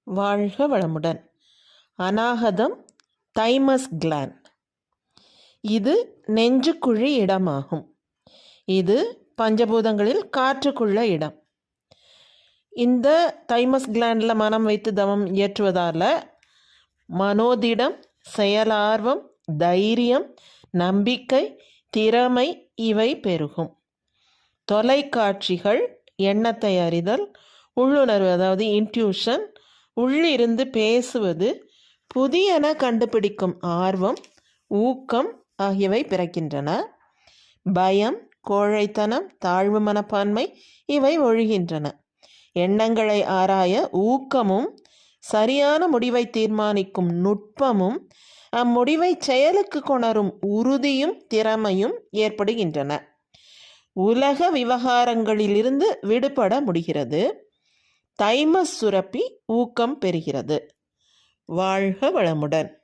வாழ்க வளமுடன். அநாகதம் thymus gland. இது நெஞ்சுக்குழி இடமாகும். இது பஞ்சபூதங்களில் காற்றுக்குள்ள இடம். இந்த தைமஸ் கிளாண்டில் மனம் வைத்து தவம் இயற்றுவதால் மனோதிடம், செயலார்வம், தைரியம், நம்பிக்கை, திறமை இவை பெருகும். தொலைக்காட்சிகள், எண்ணத்தை அறிதல், உள்ளுணர்வு அதாவது இன்ட்யூஷன், உள்ளிருந்து பேசுவது, புதியன கண்டுபிடிக்கும் ஆர்வம், ஊக்கம் ஆகியவை பிறக்கின்றன. பயம், கோழைத்தனம், தாழ்வு மனப்பான்மை இவை ஒழிகின்றன. எண்ணங்களை ஆராய ஊக்கமும் சரியான முடிவை தீர்மானிக்கும் நுட்பமும் அம்முடிவை செயலுக்கு கொணரும் உறுதியும் திறமையும் ஏற்படுகின்றன. உலக விவகாரங்களிலிருந்து விடுபட முடிகிறது. தைமஸ் சுரப்பி ஊக்கம் பெறுகிறது. வாழ்க வளமுடன்.